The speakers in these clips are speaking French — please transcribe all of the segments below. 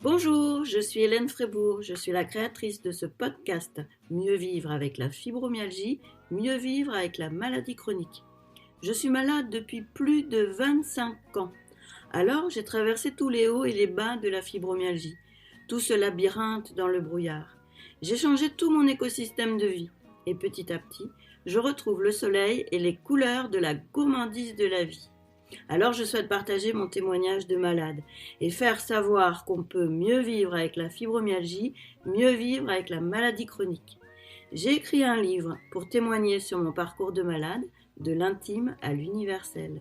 Bonjour, je suis Hélène Frébourg, je suis la créatrice de ce podcast Mieux vivre avec la fibromyalgie, mieux vivre avec la maladie chronique. Je suis malade depuis plus de 25 ans. Alors j'ai traversé tous les hauts et les bas de la fibromyalgie, tout ce labyrinthe dans le brouillard. J'ai changé tout mon écosystème de vie et petit à petit, je retrouve le soleil et les couleurs de la gourmandise de la vie. Alors je souhaite partager mon témoignage de malade et faire savoir qu'on peut mieux vivre avec la fibromyalgie, mieux vivre avec la maladie chronique. J'ai écrit un livre pour témoigner sur mon parcours de malade, de l'intime à l'universel.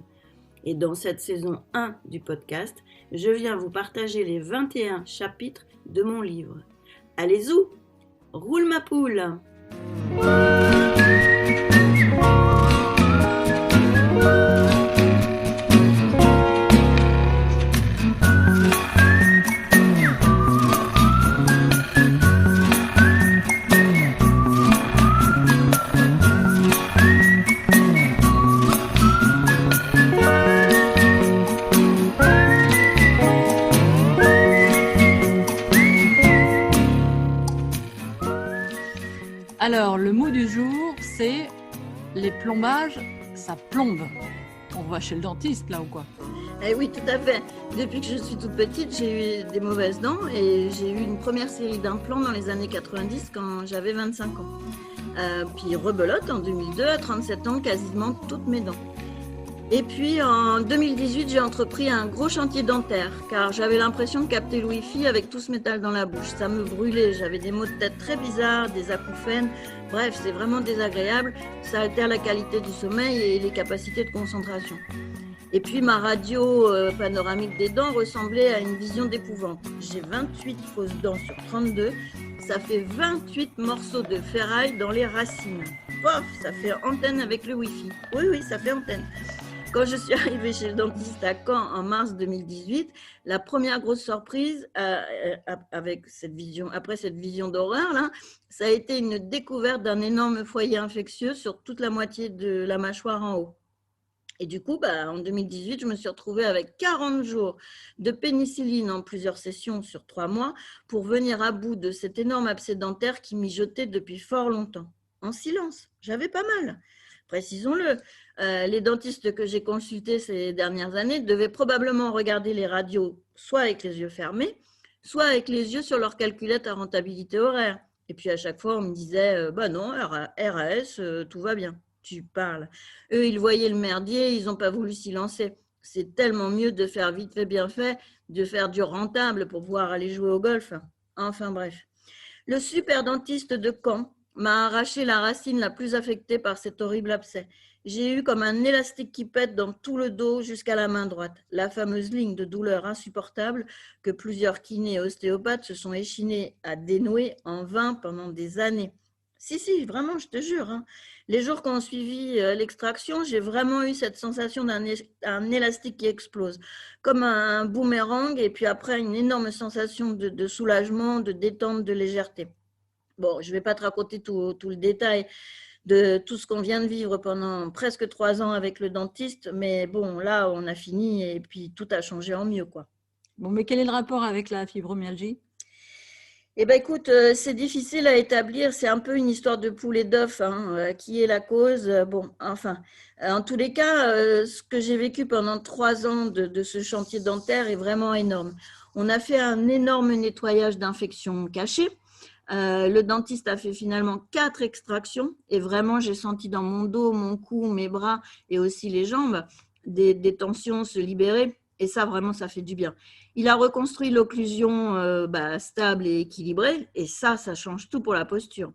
Et dans cette saison 1 du podcast, je viens vous partager les 21 chapitres de mon livre. Allez zou, roule ma poule! Alors, le mot du jour, c'est les plombages, ça plombe. On va chez le dentiste, là, ou quoi? Eh oui, tout à fait. Depuis que je suis toute petite, j'ai eu des mauvaises dents et j'ai eu une première série d'implants dans les années 90 quand j'avais 25 ans. Puis rebelote en 2002, à 37 ans, quasiment toutes mes dents. Et puis en 2018, j'ai entrepris un gros chantier dentaire car j'avais l'impression de capter le Wi-Fi avec tout ce métal dans la bouche. Ça me brûlait, j'avais des maux de tête très bizarres, des acouphènes. Bref, c'est vraiment désagréable. Ça altère la qualité du sommeil et les capacités de concentration. Et puis ma radio panoramique des dents ressemblait à une vision d'épouvante. J'ai 28 fausses dents sur 32. Ça fait 28 morceaux de ferraille dans les racines. Pof, ça fait antenne avec le Wi-Fi. Oui, ça fait antenne. Quand je suis arrivée chez le dentiste à Caen en mars 2018, la première grosse surprise avec après cette vision d'horreur, là, ça a été une découverte d'un énorme foyer infectieux sur toute la moitié de la mâchoire en haut. Et du coup, en 2018, je me suis retrouvée avec 40 jours de pénicilline en plusieurs sessions sur 3 mois pour venir à bout de cet énorme abcès dentaire qui mijotait depuis fort longtemps. En silence, j'avais pas mal. Précisons-le, les dentistes que j'ai consultés ces dernières années devaient probablement regarder les radios soit avec les yeux fermés, soit avec les yeux sur leur calculette à rentabilité horaire. Et puis à chaque fois, on me disait, non, RAS, tout va bien. Tu parles. Eux, ils voyaient le merdier, ils n'ont pas voulu s'y lancer. C'est tellement mieux de faire vite fait, bien fait, de faire du rentable pour pouvoir aller jouer au golf. Enfin bref. Le super dentiste de Caen m'a arraché la racine la plus affectée par cet horrible abcès. J'ai eu comme un élastique qui pète dans tout le dos jusqu'à la main droite. La fameuse ligne de douleur insupportable que plusieurs kinés et ostéopathes se sont échinés à dénouer en vain pendant des années. Si, vraiment, je te jure. Les jours qui ont suivi l'extraction, j'ai vraiment eu cette sensation d'un élastique qui explose, comme un boomerang, et puis après une énorme sensation de soulagement, de détente, de légèreté. Bon, je ne vais pas te raconter tout le détail de tout ce qu'on vient de vivre pendant presque 3 ans avec le dentiste, mais bon, là, on a fini et puis tout a changé en mieux, quoi. Bon, mais quel est le rapport avec la fibromyalgie? Eh bien, écoute, c'est difficile à établir. C'est un peu une histoire de poule et d'œuf. Qui est la cause? Bon, enfin, en tous les cas, ce que j'ai vécu pendant 3 ans de ce chantier dentaire est vraiment énorme. On a fait un énorme nettoyage d'infections cachées. Le dentiste a fait finalement 4 extractions et vraiment, j'ai senti dans mon dos, mon cou, mes bras et aussi les jambes des tensions se libérer. Et ça, vraiment, ça fait du bien. Il a reconstruit l'occlusion stable et équilibrée. Et ça change tout pour la posture.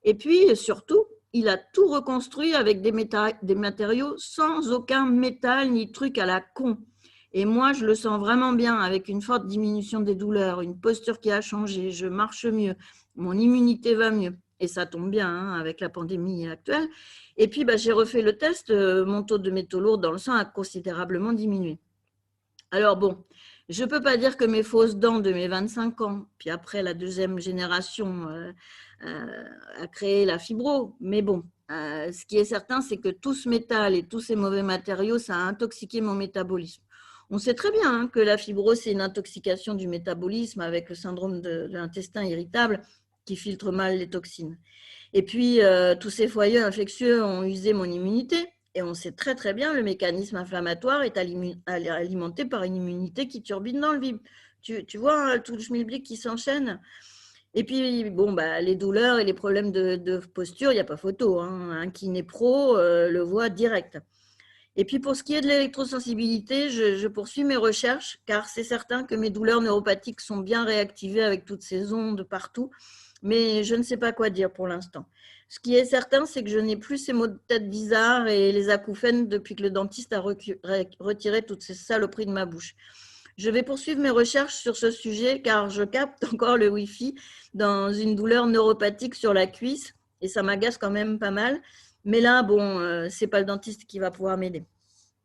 Et puis, surtout, il a tout reconstruit avec des matériaux sans aucun métal ni truc à la con. Et moi, je le sens vraiment bien avec une forte diminution des douleurs, une posture qui a changé, je marche mieux, mon immunité va mieux. Et ça tombe bien avec la pandémie actuelle. Et puis, j'ai refait le test, mon taux de métaux lourds dans le sang a considérablement diminué. Alors bon, je ne peux pas dire que mes fausses dents de mes 25 ans, puis après la deuxième génération a créé la fibro, mais bon, ce qui est certain, c'est que tout ce métal et tous ces mauvais matériaux, ça a intoxiqué mon métabolisme. On sait très bien que la fibrose, c'est une intoxication du métabolisme avec le syndrome de l'intestin irritable qui filtre mal les toxines. Et puis, tous ces foyers infectieux ont usé mon immunité. Et on sait très très bien le mécanisme inflammatoire est alimenté par une immunité qui turbine dans le vide. Tu vois hein, tout le schmilblick qui s'enchaîne. Et puis, bon, les douleurs et les problèmes de posture, il n'y a pas photo. Hein. Un kiné pro le voit direct. Et puis, pour ce qui est de l'électrosensibilité, je poursuis mes recherches car c'est certain que mes douleurs neuropathiques sont bien réactivées avec toutes ces ondes partout. Mais je ne sais pas quoi dire pour l'instant. Ce qui est certain, c'est que je n'ai plus ces maux de tête bizarres et les acouphènes depuis que le dentiste a retiré toutes ces saloperies de ma bouche. Je vais poursuivre mes recherches sur ce sujet car je capte encore le Wi-Fi dans une douleur neuropathique sur la cuisse et ça m'agace quand même pas mal. Mais là, bon, c'est pas le dentiste qui va pouvoir m'aider.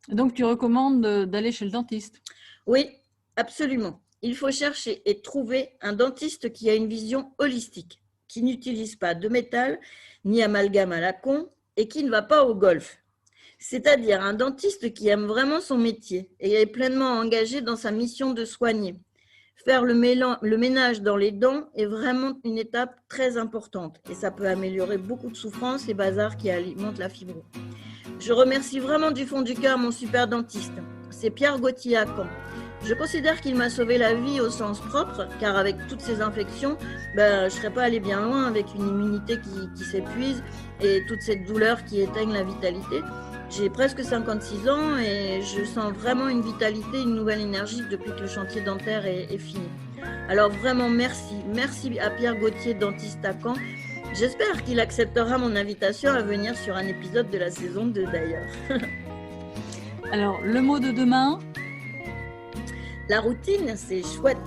Donc, tu recommandes d'aller chez le dentiste? Oui, absolument. Il faut chercher et trouver un dentiste qui a une vision holistique, qui n'utilise pas de métal ni amalgame à la con et qui ne va pas au golf. C'est-à-dire un dentiste qui aime vraiment son métier et est pleinement engagé dans sa mission de soigner. Faire le ménage dans les dents est vraiment une étape très importante et ça peut améliorer beaucoup de souffrances et bazar qui alimentent la fibrose. Je remercie vraiment du fond du cœur mon super dentiste. C'est Pierre Gauthier à Caen. Je considère qu'il m'a sauvé la vie au sens propre, car avec toutes ces infections, je ne serais pas allée bien loin avec une immunité qui s'épuise et toute cette douleur qui éteigne la vitalité. J'ai presque 56 ans et je sens vraiment une vitalité, une nouvelle énergie depuis que le chantier dentaire est fini. Alors vraiment merci à Pierre Gauthier, dentiste à Caen. J'espère qu'il acceptera mon invitation à venir sur un épisode de la saison 2 d'ailleurs. Alors, le mot de demain? La routine, c'est chouette.